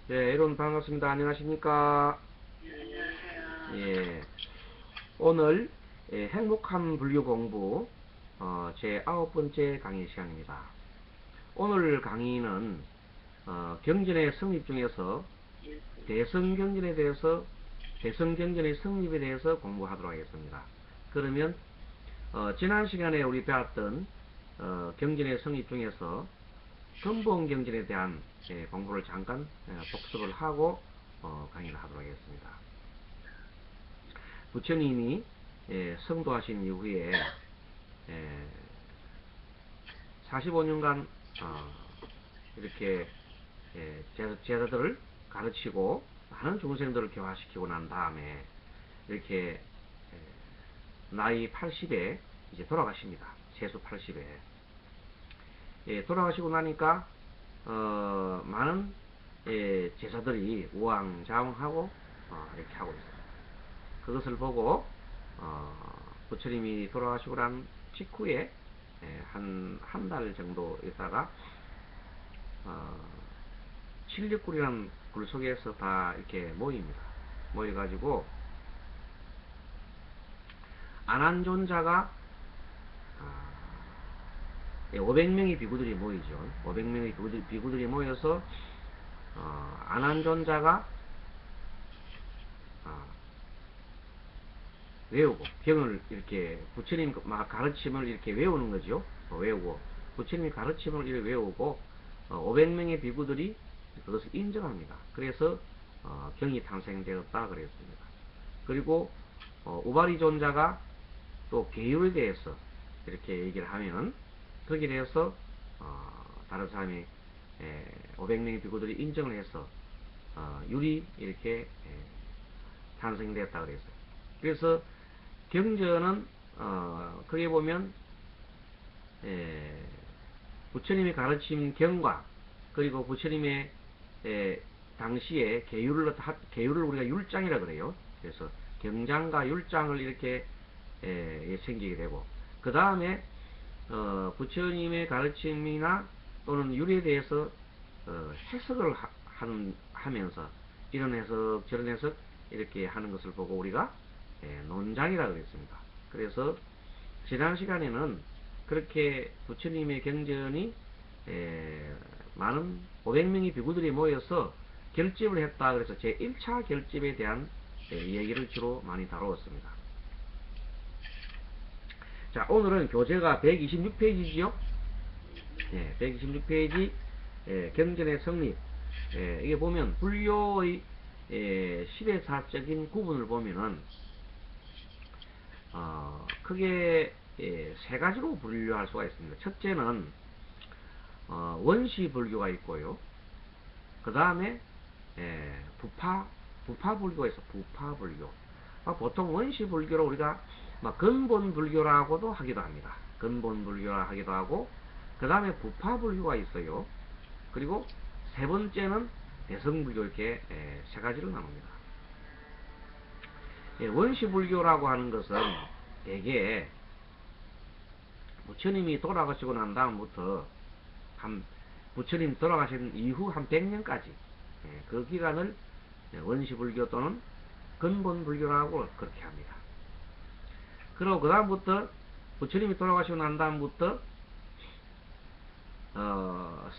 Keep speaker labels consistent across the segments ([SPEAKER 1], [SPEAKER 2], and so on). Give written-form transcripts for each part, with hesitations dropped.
[SPEAKER 1] 네, 여러분 반갑습니다. 안녕하십니까?
[SPEAKER 2] 안녕하세요.
[SPEAKER 1] 예, 오늘 행복한 불교 공부 제 9번째 강의 시간입니다. 오늘 강의는 경전의 성립 중에서 대성경전의 성립에 대해서 공부하도록 하겠습니다. 그러면 지난 시간에 우리 배웠던 경전의 성립 중에서 근본 경전에 대한 공부를 잠깐 복습을 하고 강의를 하도록 하겠습니다. 부처님이 성도하신 이후에 45년간 이렇게 제자들을 가르치고 많은 중생들을 교화시키고 난 다음에 이렇게 나이 80에 이제 돌아가십니다. 세수 80에 돌아가시고 나니까 많은 제자들이 우왕좌왕하고 이렇게 하고 있습니다. 그것을 보고 부처님이 돌아가시고 난 직후에 한 달 정도 있다가 칠육굴이라는 굴 속에서 다 이렇게 모입니다. 모여가지고 안한존자가 500명의 비구들이 모이죠. 500명의 비구들이 모여서 안한존자가 외우고 경을 이렇게 부처님 가르침을 이렇게 외우는 거죠. 외우고 부처님이 가르침을 이렇게 외우고 500명의 비구들이 그것을 인정합니다. 그래서 경이 탄생되었다 그랬습니다. 그리고 우바리 존자가 또 계율에 대해서 이렇게 얘기를 하면 거기에 대해서 다른 사람이 500명의 비구들이 인정을 해서 율이 이렇게 탄생되었다 그랬어요. 그래서 경전은 크게 보면 부처님이 가르친 경과 그리고 부처님의 당시에 계율을 우리가 율장이라 그래요. 그래서 경장과 율장을 이렇게 생기게 되고 그 다음에 부처님의 가르침이나 또는 율에 대해서 해석을 하면서 이런 해석 저런 해석 이렇게 하는 것을 보고 우리가 논장이라 그랬습니다. 그래서 지난 시간에는 그렇게 부처님의 경전이 많은 500명의 비구들이 모여서 결집을 했다. 그래서 제1차 결집에 대한 얘기를 주로 많이 다루었습니다. 자, 오늘은 교재가 126페이지지요? 126페이지 경전의 성립. 이게 보면 불교의 시대사적인 구분을 보면은 크게 세 가지로 분류할 수가 있습니다. 첫째는 원시 불교가 있고요. 그 다음에 부파 불교가 있어. 부파 불교. 보통 원시 불교로 우리가 근본 불교라고도 하기도 합니다. 근본 불교라 하기도 하고 그 다음에 부파 불교가 있어요. 그리고 세 번째는 대성 불교 이렇게 세 가지로 나눕니다. 원시 불교라고 하는 것은 대개 부처님이 돌아가시고 난 다음부터 부처님 돌아가신 이후 한 100년까지 그 기간을 원시 불교 또는 근본 불교라고 그렇게 합니다. 그리고 그 다음부터 부처님이 돌아가시고 난 다음부터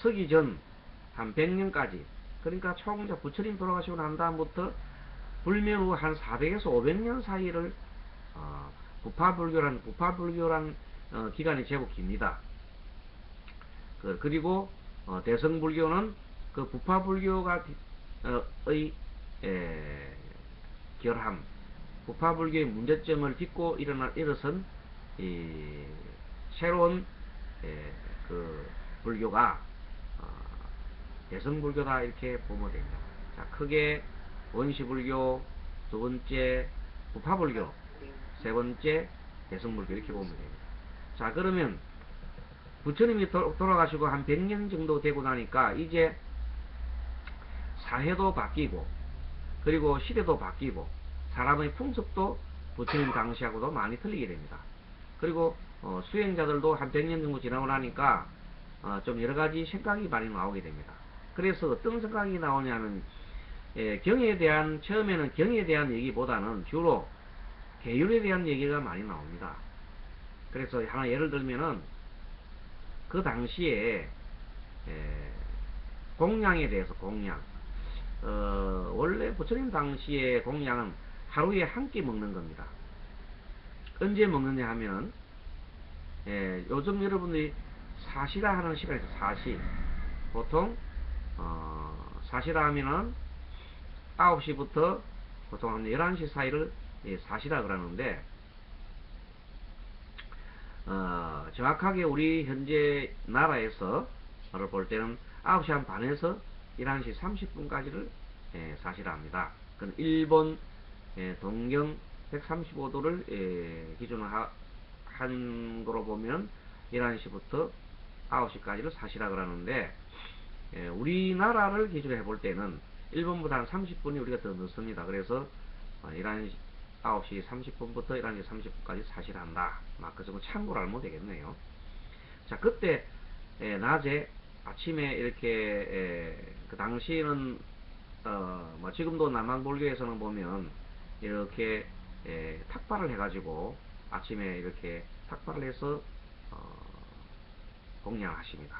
[SPEAKER 1] 서기 전 한 100년까지 그러니까 총 부처님 돌아가시고 난 다음부터 불면 후 한 400에서 500년 사이를 부파불교란 기간이 제법 깁니다. 그리고 대성불교는 그 부파불교가 결함, 부파불교의 문제점을 딛고 일어선 새로운 그 불교가 대성불교다 이렇게 보면 됩니다. 자, 크게 원시불교, 두 번째 부파불교, 세 번째 대성불교 이렇게 보면 됩니다. 자, 그러면 부처님이 돌아가시고 한 100년 정도 되고 나니까 이제 사회도 바뀌고 그리고 시대도 바뀌고 사람의 풍습도 부처님 당시하고도 많이 틀리게 됩니다. 그리고 수행자들도 한 100년 정도 지나고 나니까 좀 여러가지 생각이 많이 나오게 됩니다. 그래서 어떤 생각이 나오냐면, 경에 대한, 처음에는 경에 대한 얘기보다는 주로 계율에 대한 얘기가 많이 나옵니다. 그래서 하나 예를 들면은, 그 당시에, 공양에 대해서 공양. 원래 부처님 당시에 공양은 하루에 한 끼 먹는 겁니다. 언제 먹느냐 하면, 요즘 여러분들이 사시라 하는 시간에서 사시. 보통, 사시라 하면은 9시부터 보통 한 11시 사이를 사시라 그러는데, 정확하게 우리 현재 나라에서 볼 때는 9시 한 반에서 11시 30분까지를 사시라 합니다. 그건 일본 동경 135도를 기준으로 한 거로 보면 11시부터 9시까지를 사시라 그러는데, 우리나라를 기준으로 해볼 때는 일본보다 한 30분이 우리가 더 늦습니다. 그래서 11시, 9시 30분부터 11시 30분까지 사시라 한다. 그 정도 참고를 하면 되겠네요. 자, 그때 낮에 아침에 이렇게 그 당시에는 뭐 지금도 남한불교에서는 보면 이렇게 탁발을 해가지고 아침에 이렇게 탁발을 해서 공양을 하십니다.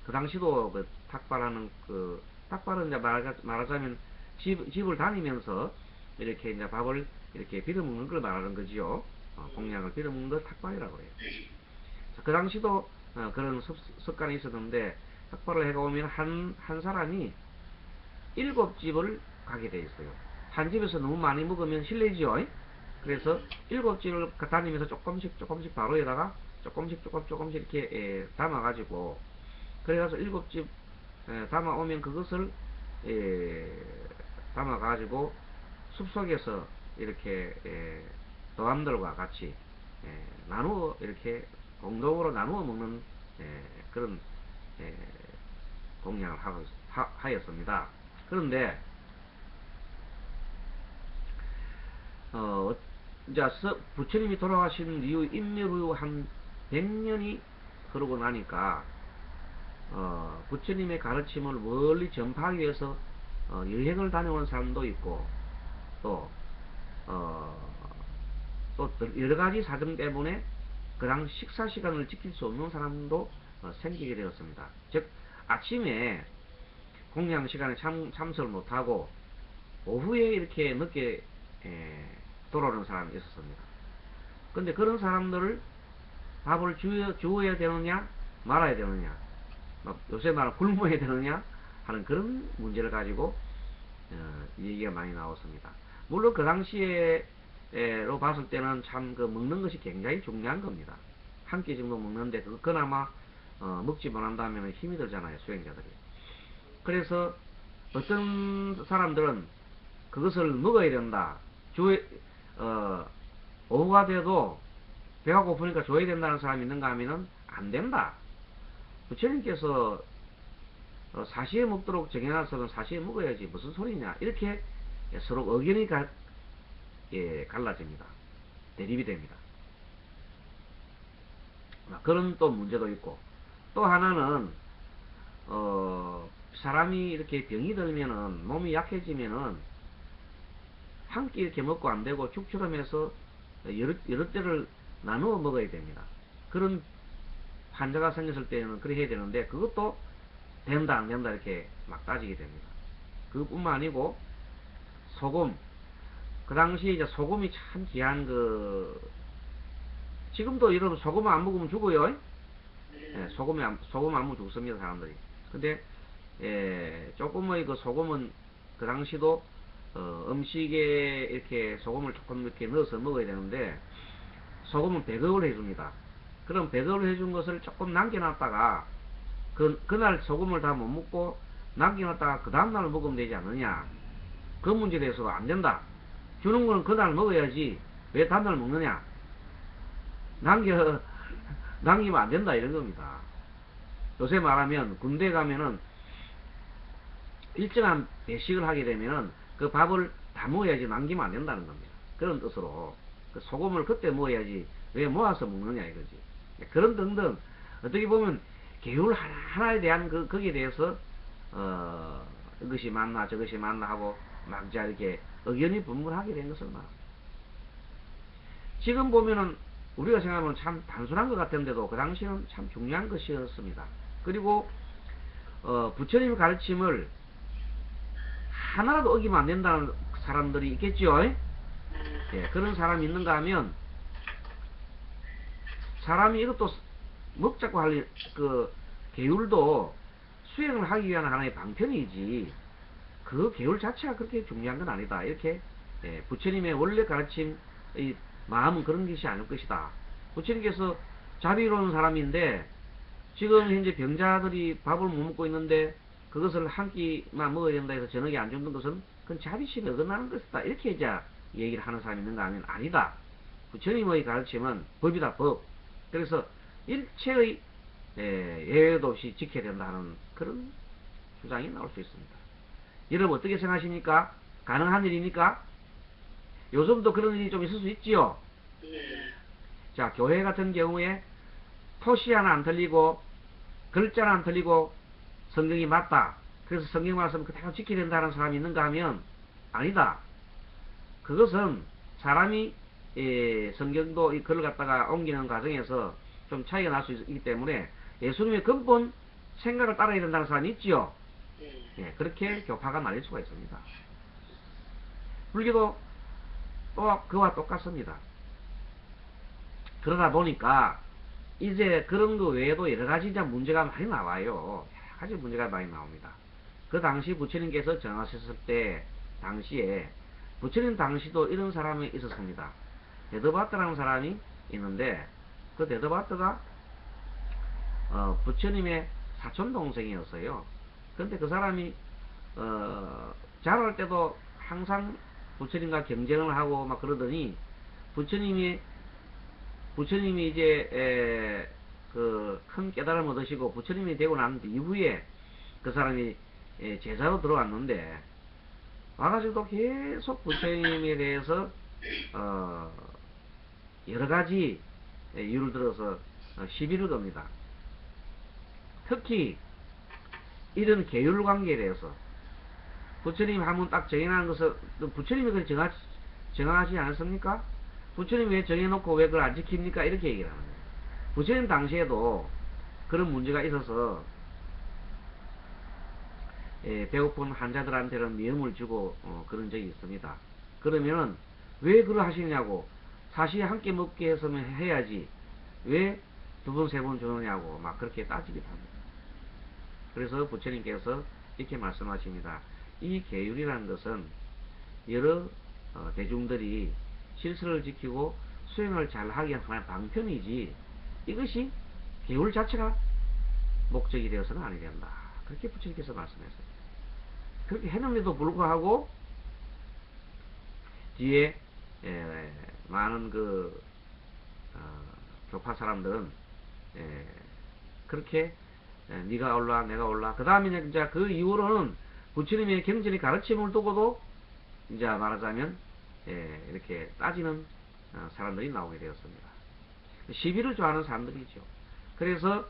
[SPEAKER 1] 그 당시도 그 탁발하는 그 탁발은 이제 말하자면 집을 다니면서 이렇게 이제 밥을 이렇게 비벼 먹는 걸 말하는 거지요. 공양을 비벼 먹는 걸 탁발이라고 해요. 자, 그 당시도 그런 습관이 있었는데, 탁발을 해가오면 한 사람이 7집을 가게 돼 있어요. 한 집에서 너무 많이 먹으면 실례지요. 그래서 7집을 다니면서 조금씩 바로에다가 조금씩 이렇게 담아가지고, 그래가서 7집 담아오면 그것을 담아가지고 숲속에서 이렇게 도암들과 같이 나누어 이렇게 공동으로 나누어 먹는 그런 공양을 하였습니다. 그런데 이제 부처님이 돌아가신 이후 인멸 후 한 100년이 흐르고 나니까 부처님의 가르침을 멀리 전파하기 위해서 여행을 다녀온 사람도 있고, 또 여러 가지 사정 때문에 그 당시 식사 시간을 지킬 수 없는 사람도 생기게 되었습니다. 즉, 아침에 공양 시간에 참석을 못하고 오후에 이렇게 늦게 돌아오는 사람이 있었습니다. 근데 그런 사람들을 밥을 주어야 되느냐 말아야 되느냐, 요새 말하는 굶어야 되느냐 하는 그런 문제를 가지고 얘기가 많이 나왔습니다. 물론 그 당시에로 봤을 때는 참 그 먹는 것이 굉장히 중요한 겁니다. 한 끼 정도 먹는데 그나마 먹지 못한다면 힘이 들잖아요, 수행자들이. 그래서 어떤 사람들은 그것을 먹어야 된다, 오후가 돼도 배가 고프니까 줘야 된다는 사람이 있는가 하면은 안 된다. 부처님께서 사시에 먹도록 정해놨으면 사시에 먹어야지 무슨 소리냐, 이렇게 서로 의견이 갈라집니다. 대립이 됩니다. 그런 또 문제도 있고, 또 하나는 사람이 이렇게 병이 들면은, 몸이 약해지면은 한 끼 이렇게 먹고 안 되고 축처럼해서 여러 때를 나누어 먹어야 됩니다. 그런 환자가 생겼을 때는 그렇게 해야 되는데, 그것도 된다 안 된다 이렇게 막 따지게 됩니다. 그것뿐만 아니고 소금, 그 당시에 이제 소금이 참 귀한 지금도 여러분 소금 안 먹으면 죽어요. 소금 안 먹으면 죽습니다, 사람들이. 근데 조금의 그 소금은 그 당시도 음식에 이렇게 소금을 조금 이렇게 넣어서 먹어야 되는데, 소금은 배급을 해줍니다. 그럼 배급을 해준 것을 조금 남겨놨다가 그날 소금을 다 못 먹고 남겨놨다가 그 다음날 먹으면 되지 않느냐, 그 문제에 대해서도 안 된다. 주는 거는 그날 먹어야지 왜 다음날 먹느냐, 남기면 안 된다, 이런 겁니다. 요새 말하면 군대 가면은 일정한 배식을 하게 되면은 그 밥을 다 먹어야지 남기면 안 된다는 겁니다. 그런 뜻으로 그 소금을 그때 먹어야지 왜 모아서 먹느냐 이거지. 그런 등등 어떻게 보면 계율 하나에 대한 거기에 대해서 이것이 맞나 저것이 맞나 하고 막 이제 이렇게 의견이 분분하게 된 것을 말합니다. 지금 보면은 우리가 생각하면 참 단순한 것 같은데도 그 당시에는 참 중요한 것이었습니다. 그리고 부처님의 가르침을 하나라도 어기면 안 된다는 사람들이 있겠죠. 예, 그런 사람이 있는가 하면 사람이 이것도 먹자고 할 그 계율도 수행을 하기 위한 하나의 방편이지 그 계율 자체가 그렇게 중요한 건 아니다. 이렇게 부처님의 원래 가르침의 마음은 그런 것이 아닐 것이다. 부처님께서 자비로운 사람인데 지금 현재 병자들이 밥을 못 먹고 있는데 그것을 한 끼만 먹어야 된다 해서 저녁에 안 줍는 것은 그건 자비심에 어긋나는 것이다. 이렇게 이제 얘기를 하는 사람이 있는가 하면 아니다. 부처님의 가르침은 법이다, 법. 그래서 일체의 예외도 없이 지켜야 된다 하는 그런 주장이 나올 수 있습니다. 여러분 어떻게 생각하십니까? 가능한 일입니까? 요즘도 그런 일이 좀 있을 수 있지요? 자, 교회 같은 경우에 토시 하나 안 틀리고 글자 하나 안 틀리고 성경이 맞다. 그래서 성경 말씀 그대로 지켜야 된다는 사람이 있는가 하면 아니다. 그것은 사람이 성경도 이 글을 갖다가 옮기는 과정에서 좀 차이가 날 수 있기 때문에 예수님의 근본 생각을 따라야 된다는 사람이 있지요. 예, 그렇게 교파가 나뉠 수가 있습니다. 불교도 또 그와 똑같습니다. 그러다 보니까 이제 그런 거 외에도 여러 가지 이제 문제가 많이 나와요. 여러 가지 문제가 많이 나옵니다. 그 당시 부처님께서 정하셨을 때 당시에 부처님 당시도 이런 사람이 있었습니다. 데드바트라는 사람이 있는데 그 데드바트가 부처님의 사촌 동생이었어요. 그런데 그 사람이 자랄 때도 항상 부처님과 경쟁을 하고 막 그러더니 부처님이 이제 그 큰 깨달음을 얻으시고 부처님이 되고 난 이후에 그 사람이 제자로 들어왔는데 와가지고도 계속 부처님에 대해서 여러 가지 이유를 들어서 시비를 겁니다. 특히 이런 계율 관계에 대해서 부처님 한번 딱 정해놓은 것을 부처님이 그걸 정하지 않았습니까? 부처님이 왜 정해놓고 왜 그걸 안 지킵니까? 이렇게 얘기를 하는 거예요. 부처님 당시에도 그런 문제가 있어서 배고픈 환자들한테는 미움을 주고 그런 적이 있습니다. 그러면은 왜 그걸 하시냐고 사실 함께 먹게 했으면 해야지 왜 두 번 세 번 주느냐고 막 그렇게 따지기도 합니다. 그래서 부처님께서 이렇게 말씀하십니다. 이 계율이라는 것은 여러 대중들이 질서를 지키고 수행을 잘하기 위한 하나의 방편이지 이것이 계율 자체가 목적이 되어서는 아니 된다. 그렇게 부처님께서 말씀했어요. 그렇게 했는데도 불구하고 뒤에 많은 그 교파 사람들은 그렇게 네가 올라 내가 올라 그 다음에 이제 그 이후로는 부처님의 경전의 가르침을 두고도 이제 말하자면 이렇게 따지는 사람들이 나오게 되었습니다. 시비를 좋아하는 사람들이죠. 그래서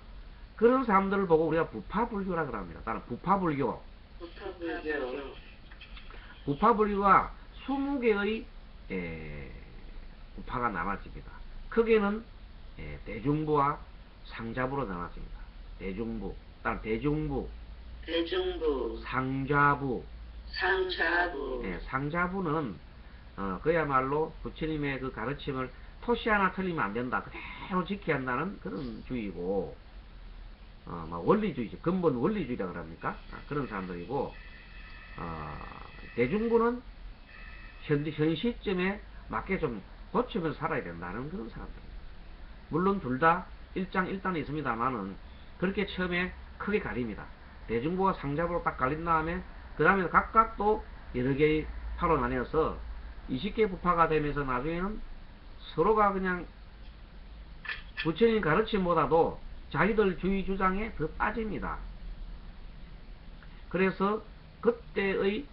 [SPEAKER 1] 그런 사람들을 보고 우리가 부파불교라 그럽니다. 따로 부파불교. 부파불교가 20개의 부파가 나눠집니다. 크게는 대중부와 상자부로 나눠집니다. 대중부, 다음 대중부, 상좌부. 상자부는 그야말로 부처님의 그 가르침을 토시 하나 틀리면 안 된다. 그대로 지켜야 한다는 그런 주의고, 원리주의죠. 근본 원리주의라 그럽니까? 그런 사람들이고, 대중부는 현 시점에 맞게 좀 고치면서 살아야 된다는 그런 사람들입니다. 물론 둘 다 일장일단이 있습니다만은 그렇게 처음에 크게 가립니다. 대중부와 상자부로 딱 갈린 다음에 그 다음에 각각 또 여러 개의 파로 나뉘어서 20개 부파가 되면서 나중에는 서로가 그냥 부처님 가르침보다도 자기들 주의 주장에 더 빠집니다. 그래서 그때의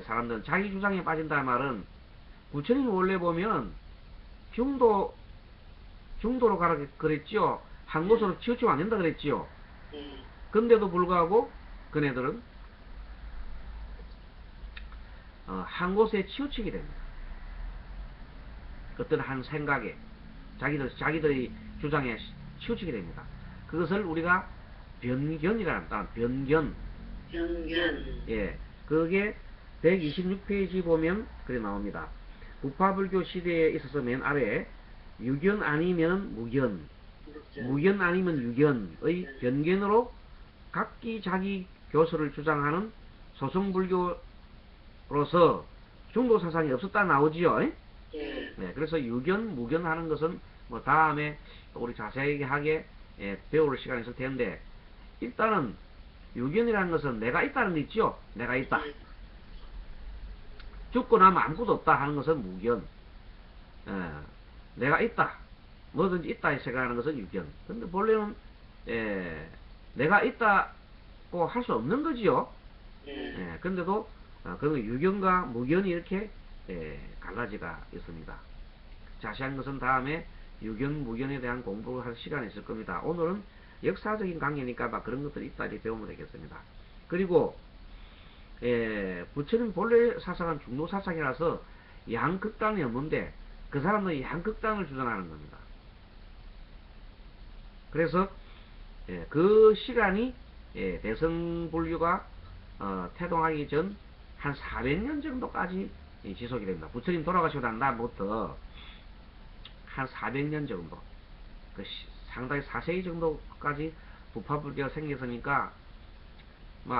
[SPEAKER 1] 사람들은 자기 주장에 빠진다는 말은 부처님이 원래 보면 중도로 가라 그랬지요. 한 곳으로 치우치면 안 된다 그랬지요. 근데도 불구하고 그네들은 한 곳에 치우치게 됩니다. 어떤 한 생각에 자기들의 주장에 치우치게 됩니다. 그것을 우리가 변견이라 합니다. 변견.
[SPEAKER 2] 변견.
[SPEAKER 1] 예, 그게 126페이지 보면 그래 나옵니다. 부파불교 시대에 있어서 맨 아래에 유견 아니면 무견, 무견 아니면 유견의 변견으로 각기 자기 교설을 주장하는 소승불교로서 중도 사상이 없었다 나오지요.
[SPEAKER 2] 예.
[SPEAKER 1] 네, 그래서 유견, 무견 하는 것은 뭐 다음에 우리 자세하게 배울 시간이 있을 텐데, 일단은 유견이라는 것은 내가 있다는 거 있죠? 내가 있다. 죽고 나면 아무것도 없다 하는 것은 무견. 내가 있다. 뭐든지 있다 생각하는 것은 유견. 근데 본래는 내가 있다고 할 수 없는 거지요. 근데도 그런 유견과 무견이 이렇게 갈라지가 있습니다. 자세한 것은 다음에 유견, 무견에 대한 공부를 할 시간이 있을 겁니다. 오늘은 역사적인 강의니까 막 그런 것들이 있다 이렇게 배우면 되겠습니다. 그리고 부처님 본래 사상은 중도 사상이라서 양극단이 없는데 그 사람은 양극단을 주장하는 겁니다. 그래서 그 시간이 대승불교가 태동하기 전 한 400년 정도까지 지속이 됩니다. 부처님 돌아가시고 난 다음부터 한 400년 정도, 상당히 4세기 정도까지 부파불교가 생겼으니까,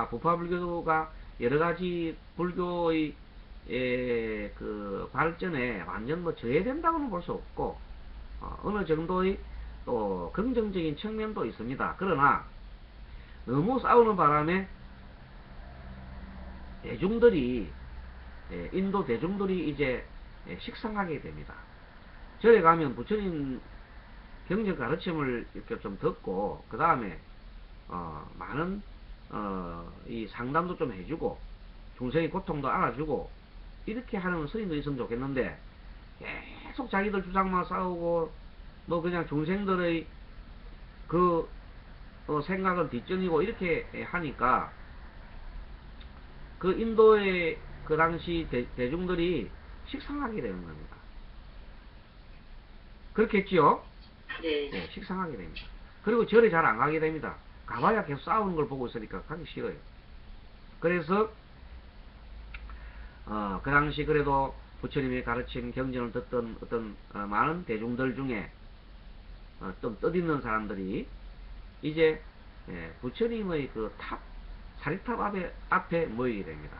[SPEAKER 1] 부파불교가 여러가지 불교의 그 발전에 완전 저해된다고는 볼 수 없고, 어느 정도의 또 긍정적인 측면도 있습니다. 그러나 너무 싸우는 바람에 인도 대중들이 이제 식상하게 됩니다. 절에 가면 부처님 경전 가르침을 이렇게 좀 듣고, 그 다음에 많은 이 상담도 좀 해주고 중생의 고통도 알아주고 이렇게 하는 스님도 있으면 좋겠는데, 계속 자기들 주장만 싸우고 뭐 그냥 중생들의 그 생각은 뒷전이고 이렇게 하니까 그 인도의 그 당시 대중들이 식상하게 되는 겁니다. 그렇겠지요?
[SPEAKER 2] 네.
[SPEAKER 1] 식상하게 됩니다. 그리고 절에 잘 안 가게 됩니다. 가봐야 계속 싸우는 걸 보고 있으니까 가기 싫어요. 그래서 그 당시 그래도 부처님의 가르침 경전을 듣던 어떤 많은 대중들 중에 좀 뜻있는 사람들이 이제 부처님의 그 사리탑 앞에 모이게 됩니다.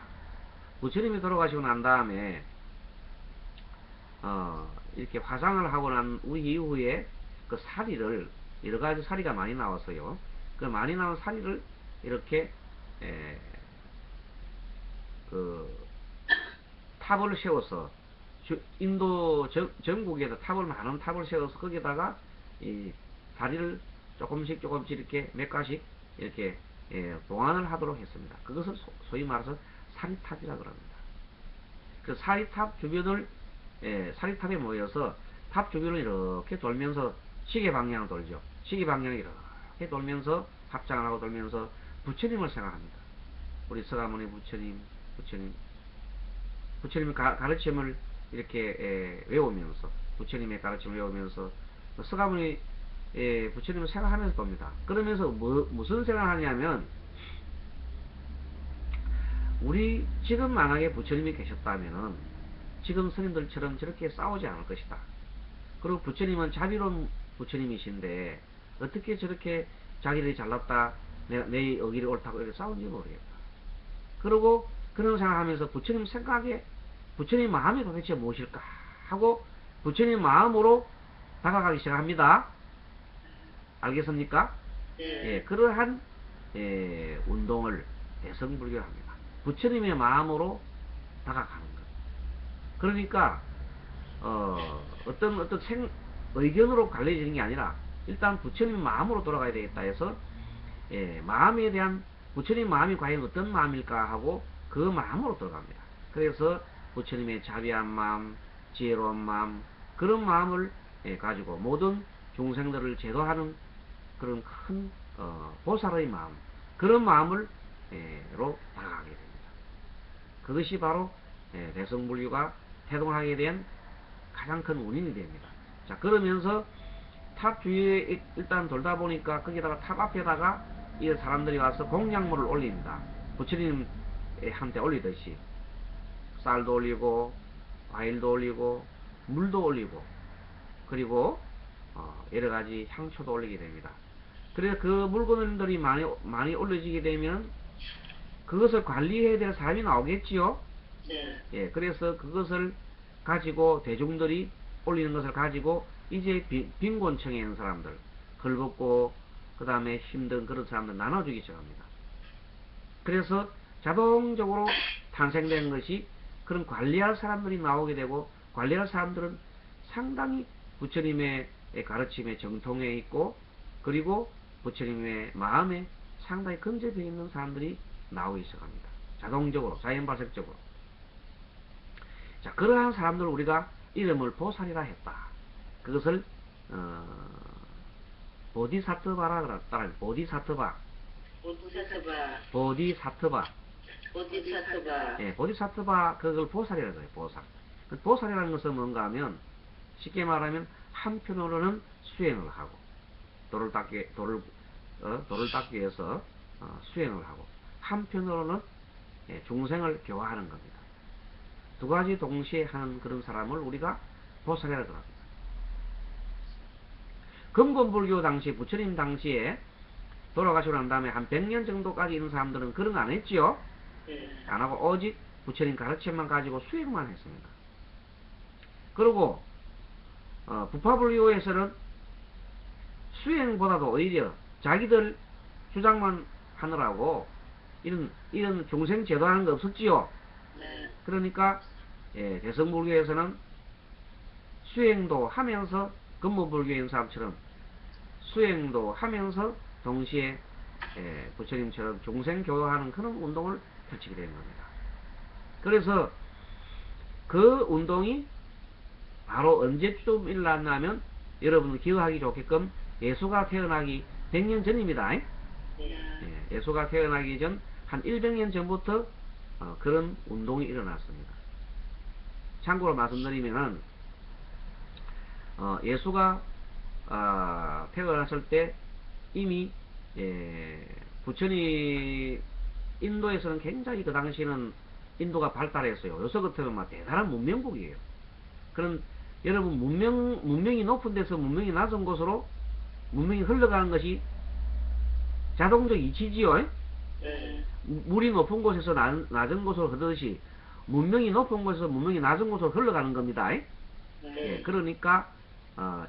[SPEAKER 1] 부처님이 돌아가시고 난 다음에 이렇게 화상을 하고 난 이후에 그 사리를, 여러가지 사리가 많이 나왔어요. 그 많이 나온 사리를 이렇게 그 탑을 세워서 인도 전국에다 많은 탑을 세워서 거기다가 이 다리를 조금씩 이렇게 몇 가씩 이렇게 보완을 하도록 했습니다. 그것을 소위 말해서 사리탑이라고 합니다. 그 사리탑 주변을 사리탑에 모여서 탑 주변을 이렇게 돌면서 시계 방향을 돌죠. 시계 방향을 이렇게 돌면서 합장을 하고 돌면서 부처님을 생각합니다. 우리 서가모니 부처님의 가르침을 이렇게 외우면서, 부처님의 가르침을 외우면서 서가모니 부처님을 생각하면서 봅니다. 그러면서 무슨 생각을 하냐면, 우리 지금 만약에 부처님이 계셨다면은 지금 스님들처럼 저렇게 싸우지 않을 것이다. 그리고 부처님은 자비로운 부처님이신데 어떻게 저렇게 자기들이 잘났다, 내 의기를 옳다고 이렇게 싸운지 모르겠다. 그리고 그런 생각하면서 부처님 생각에 부처님 마음이 도대체 무엇일까 하고 부처님 마음으로 다가가기 시작합니다. 알겠습니까?
[SPEAKER 2] 네.
[SPEAKER 1] 그러한 운동을 대승불교를 합니다. 부처님의 마음으로 다가가는 것. 그러니까 어떤 의견으로 갈려지는 게 아니라 일단 부처님 마음으로 돌아가야 되겠다 해서 마음에 대한, 부처님 마음이 과연 어떤 마음일까 하고 그 마음으로 들어갑니다. 그래서 부처님의 자비한 마음, 지혜로운 마음, 그런 마음을 가지고 모든 중생들을 제도하는 그런 큰 보살의 마음, 그런 마음을 다가가게 됩니다. 그것이 바로 대성불교가 태동하게 된 가장 큰 원인이 됩니다. 자, 그러면서 탑 주위에 일단 돌다 보니까 거기다가 탑 앞에다가 이 사람들이 와서 공양물을 올립니다. 부처님 한테 올리듯이 쌀도 올리고 과일도 올리고 물도 올리고 그리고 여러가지 향초도 올리게 됩니다. 그래서 그 물건들이 많이 올려지게 되면 그것을 관리해야 될 사람이 나오겠지요.
[SPEAKER 2] 네.
[SPEAKER 1] 예, 그래서 그것을 가지고 대중들이 올리는 것을 가지고 이제 빈곤층에 있는 사람들, 걸벗고 그 다음에 힘든 그런 사람들 나눠주기 시작합니다. 그래서 자동적으로 탄생된 것이 그런 관리할 사람들이 나오게 되고, 관리할 사람들은 상당히 부처님의 가르침에 정통해 있고, 그리고 부처님의 마음에 상당히 근접해 있는 사람들이 나오기 시작합니다. 자동적으로, 자연발생적으로. 자, 그러한 사람들 우리가 이름을 보살이라 했다. 그것을 보디사트바라 그랬다. 보디사트바. 예, 보디사트바 그걸 보살이라고 해요. 보살. 보살이라는 것은 뭔가 하면 쉽게 말하면 한편으로는 수행을 하고 돌을 닦기 위해서 수행을 하고 한편으로는 중생을 교화하는 겁니다. 두 가지 동시에 하는 그런 사람을 우리가 보살이라고 합니다. 근본불교 당시 부처님 당시에 돌아가시고 난 다음에 한 100년 정도까지 있는 사람들은 그런 거 안 했지요. 안 하고 오직 부처님 가르침만 가지고 수행만 했습니다. 그리고 부파불교에서는 수행보다도 오히려 자기들 주장만 하느라고 이런 중생 제도하는 거 없었지요. 그러니까 대성불교에서는 수행도 하면서 근본불교인 사람처럼 수행도 하면서 동시에 부처님처럼 중생 교화하는 그런 운동을 펼치게 되는 겁니다. 그래서 그 운동이 바로 언제쯤 일어났냐면 여러분들 기억하기 좋게끔 예수가 태어나기 100년 전입니다. 예수가 태어나기 전 한 100년 전부터 그런 운동이 일어났습니다. 참고로 말씀드리면은 예수가 태어났을 때 이미 부처님 인도에서는 굉장히 그 당시에는 인도가 발달했어요. 요새 같으면 막 대단한 문명국이에요. 그런 여러분 문명이 높은 데서 문명이 낮은 곳으로 문명이 흘러가는 것이 자동적 이치지요. 물이 높은 곳에서 낮은 곳으로 흐르듯이 문명이 높은 곳에서 문명이 낮은 곳으로 흘러가는 겁니다. 그러니까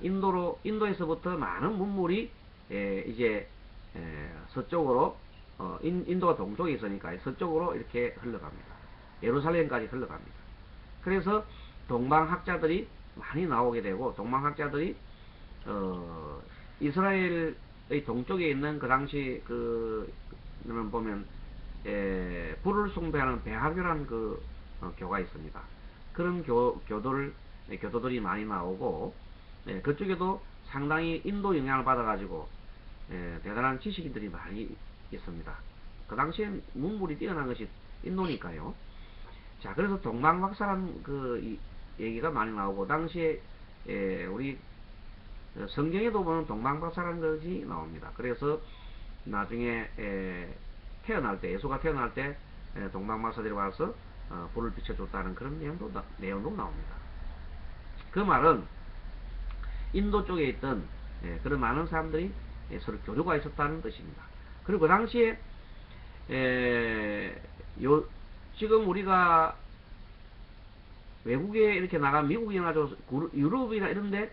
[SPEAKER 1] 인도에서부터 많은 문물이 이제 서쪽으로 인도가 동쪽에 있으니까 서쪽으로 이렇게 흘러갑니다. 예루살렘까지 흘러갑니다. 그래서 동방학자들이 많이 나오게 되고 동방학자들이 이스라엘의 동쪽에 있는 그 당시 그는 보면 불을 숭배하는 배하교라는 그 교가 있습니다. 그런 교도들이 많이 나오고 그쪽에도 상당히 인도 영향을 받아가지고 대단한 지식인들이 많이 있습니다. 그 당시에 문물이 뛰어난 것이 인도니까요. 자, 그래서 동방박사라는 그 얘기가 많이 나오고 당시에 우리 성경에도 보면 동방박사라는 것이 나옵니다. 그래서 나중에 태어날 때 예수가 태어날 때 동방박사들이 와서 불을 비춰줬다는 그런 내용도 나옵니다. 그 말은 인도 쪽에 있던 그런 많은 사람들이 서로 교류가 있었다는 뜻입니다. 그리고 그 당시에 지금 우리가 외국에 이렇게 미국이나 유럽이나 이런데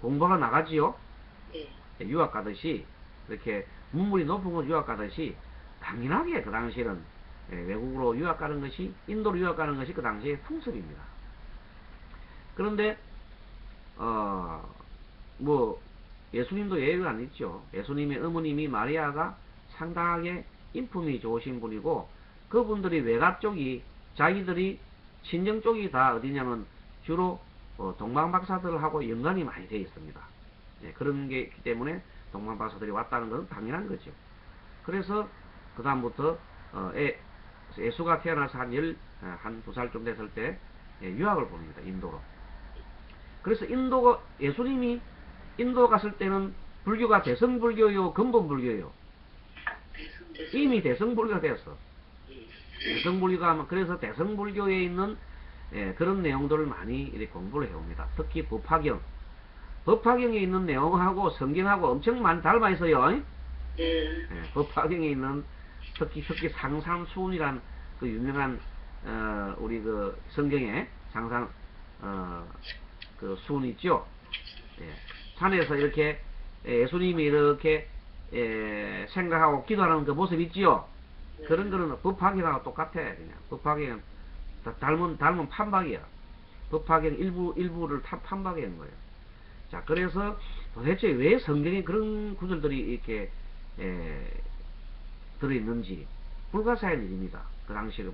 [SPEAKER 1] 공부하러 나가지요. 유학 가듯이 이렇게 문물이 높은 곳 유학 가듯이 당연하게 그 당시에는 외국으로 유학 가는 것이 인도로 유학 가는 것이 그 당시의 풍습입니다. 그런데 뭐 예수님도 예외가 안 있죠. 예수님의 어머님이 마리아가 상당하게 인품이 좋으신 분이고 그분들이 외가 쪽이 자기들이 친정 쪽이 다 어디냐면 주로 동방박사들하고 연관이 많이 되어 있습니다. 그런 게 있기 때문에 동방박사들이 왔다는 것은 당연한 거죠. 그래서 그 다음부터 예수가 태어나서 한 2살쯤 됐을 때 유학을 보냅니다. 인도로. 그래서 예수님이 인도 갔을 때는 불교가 대성불교요, 근본불교요. 이미 대성불교가 되었어. 대성불교가, 그래서 대성불교에 있는 그런 내용들을 많이 이렇게 공부를 해옵니다. 특히 법화경. 법화경에 있는 내용하고 성경하고 엄청 많이 닮아 있어요. 법화경에 있는 특히 상산수훈이란 그 유명한 우리 그 성경에 그 수훈이 있죠. 산에서 이렇게 예수님이 이렇게 생각하고 기도하는 그 모습 있지요. 그런 거는 법화경하고 똑같아. 그냥 법화경은 닮은 판박이야. 법화경 일부를 판박한 거예요. 자, 그래서 도대체 왜 성경에 그런 구절들이 이렇게 들어있는지 불가사의 일입니다. 그 당시에.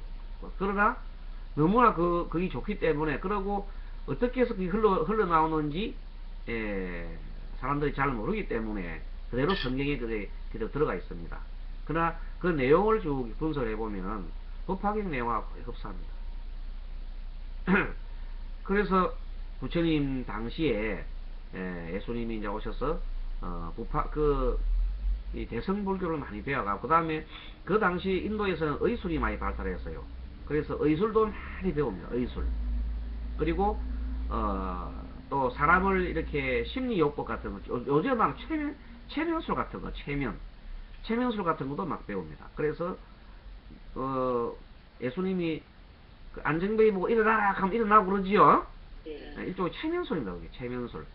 [SPEAKER 1] 그러나 너무나 그게 좋기 때문에, 그러고 어떻게 해서 그게 흘러나오는지 사람들이 잘 모르기 때문에 그대로 성경에 그대로 들어가 있습니다. 그러나 그 내용을 쭉 분석해 보면 법화경 내용하고 거의 흡사합니다. 그래서 부처님 당시에 예수님이 이제 오셔서 이 대성불교를 많이 배워가고, 그 다음에 그 당시 인도에서는 의술이 많이 발달했어요. 그래서 의술도 많이 배웁니다. 의술. 그리고 또 사람을 이렇게 심리요법 같은 거, 요즘 막 최면술 같은 거, 최면술 같은 것도 막 배웁니다. 그래서 예수님이 그 안정뱅이 보고 일어나라 하면 일어나고 그러지요. 일종의 최면술입니다. 그게 최면술.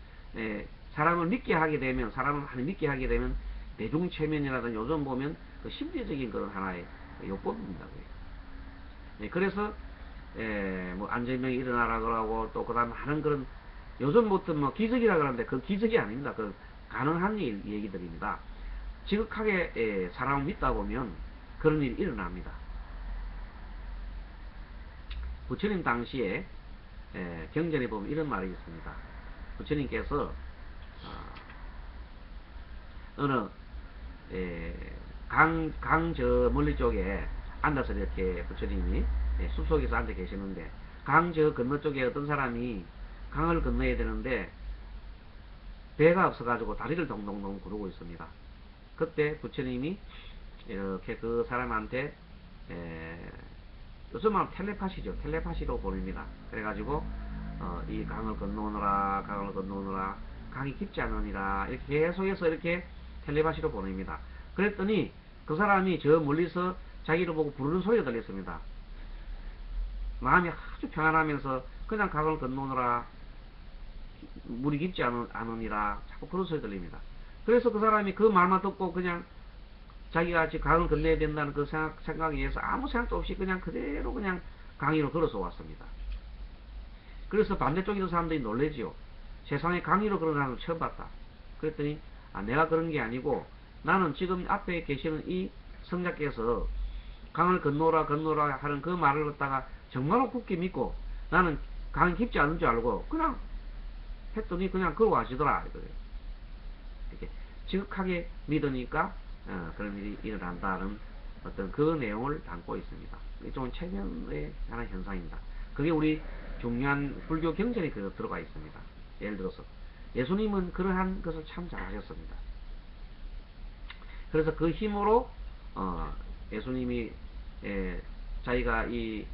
[SPEAKER 1] 사람을 많이 믿게 하게 되면 대중최면이라든지 요즘 보면 그 심리적인 그런 하나의 요법입니다. 그래서 뭐 안정병이 일어나라 그러고, 또 그다음 하는 그런, 요즘부터 뭐 기적이라 그러는데 그 기적이 아닙니다. 그 가능한 얘기들입니다. 지극하게 사람을 믿다 보면 그런 일이 일어납니다. 부처님 당시에 경전에 보면 이런 말이 있습니다. 부처님께서 어느 강 저 멀리 쪽에 앉아서 이렇게 부처님이 숲속에서 앉아 계시는데, 강 저 건너 쪽에 어떤 사람이 강을 건너야 되는데 배가 없어가지고 다리를 동동동 구르고 있습니다. 그때 부처님이 이렇게 그 사람한테 요즘 말하면 텔레파시죠. 텔레파시로 보냅니다. 그래가지고 이 강을 건너오느라 강이 깊지 않으니라, 이렇게 계속해서 이렇게 텔레파시로 보냅니다. 그랬더니 그 사람이 저 멀리서 자기를 보고 부르는 소리가 들렸습니다. 마음이 아주 평안하면서 그냥 강을 건너오느라 물이 깊지 않으니라, 자꾸 그런 소리 들립니다. 그래서 그 사람이 그 말만 듣고 그냥 자기가 지금 강을 건너야 된다는 그 생각에 의해서 아무 생각도 없이 그냥 그대로 그냥 강 위로 걸어서 왔습니다. 그래서 반대쪽에 있는 사람들이 놀래지요. 세상에 강 위로 걸어가는 사람을 처음 봤다. 그랬더니 내가 그런 게 아니고, 나는 지금 앞에 계시는 이 성자께서 강을 건너라 하는 그 말을 듣다가 정말로 굳게 믿고, 나는 강이 깊지 않은 줄 알고 그냥 했더니 그냥 걸어가시더라. 이렇게 지극하게 믿으니까 그런 일이 일어난다는 어떤 그 내용을 담고 있습니다. 이쪽은 최면의 하나의 현상입니다. 그게 우리 중요한 불교 경전에 들어가 있습니다. 예를 들어서 예수님은 그러한 것을 참 잘하셨습니다. 그래서 그 힘으로 예수님이 자기가 이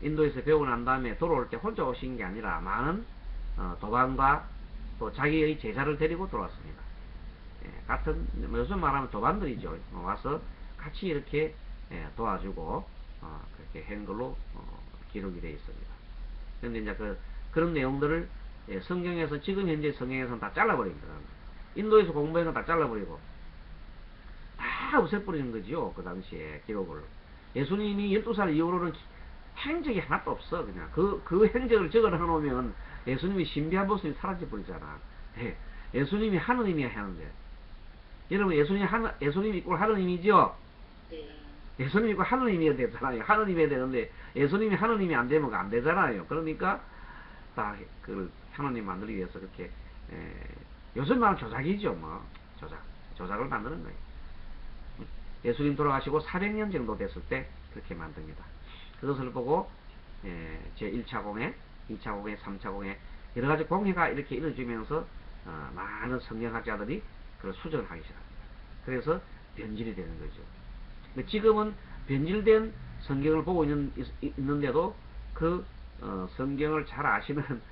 [SPEAKER 1] 인도에서 배우고 난 다음에 돌아올 때 혼자 오신 게 아니라 많은 도반과 또 자기의 제자를 데리고 돌아왔습니다. 같은 요즘 말하면 도반들이죠. 와서 같이 이렇게 도와주고 그렇게 한 걸로 기록이 되어 있습니다. 그런데 이제 그런 내용들을 성경에서, 지금 현재 성경에서는 다 잘라버립니다. 인도에서 공부한 건 다 잘라버리고 다 없애버리는 거지요. 그 당시에 기록을. 예수님이 12살 이후로는 행적이 하나도 없어. 그냥 그 행적을 적어 놓으면 예수님이 신비한 모습이 사라져버리잖아. 예수님이 하느님이야 하는데, 여러분 예수님이 꼴 하느님이죠? 예수님이 꼴 하느님이어야 되잖아요. 하느님이어야 되는데 예수님이 하느님이 안 되면 안 되잖아요. 그러니까 다 그 하느님 만들기 위해서 그렇게 요즘 말은 조작이죠. 뭐 조작을 만드는 거예요. 예수님 돌아가시고 400년 정도 됐을 때 그렇게 만듭니다. 그것을 보고 제 1차 공회, 2차 공회, 3차 공회 여러 가지 공회가 이렇게 이루어지면서 많은 성경학자들이 그걸 수정을 하기 시작합니다. 그래서 변질이 되는 거죠. 지금은 변질된 성경을 보고 있는데도 그 성경을 잘 아시는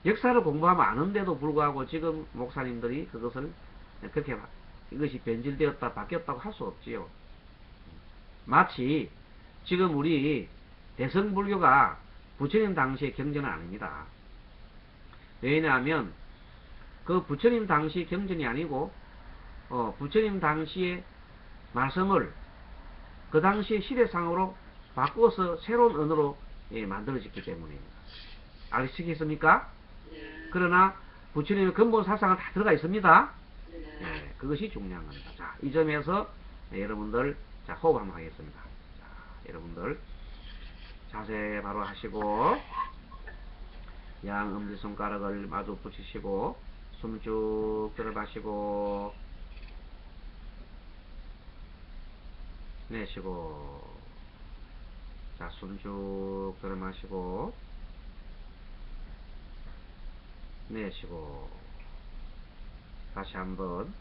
[SPEAKER 1] 역사를 공부하면 아는데도 불구하고 지금 목사님들이 그것을 그렇게 이것이 변질되었다 바뀌었다고 할 수 없지요. 마치 지금 우리 대성불교가 부처님 당시의 경전은 아닙니다. 왜냐하면 그 부처님 당시 경전이 아니고 부처님 당시의 말씀을 그 당시의 시대상으로 바꾸어서 새로운 언어로 만들어졌기 때문입니다. 아시겠습니까?
[SPEAKER 2] 네.
[SPEAKER 1] 그러나 부처님의 근본 사상은 다 들어가 있습니다.
[SPEAKER 2] 네.
[SPEAKER 1] 그것이 중요한 겁니다. 자, 이 점에서 여러분들 자, 호흡 한번 하겠습니다. 자, 여러분들 자세 바로 하시고 양 엄지손가락을 마주 붙이시고 숨 쭉 들어 마시고 내쉬고 자, 숨 쭉 들어 마시고 내쉬고 다시 한번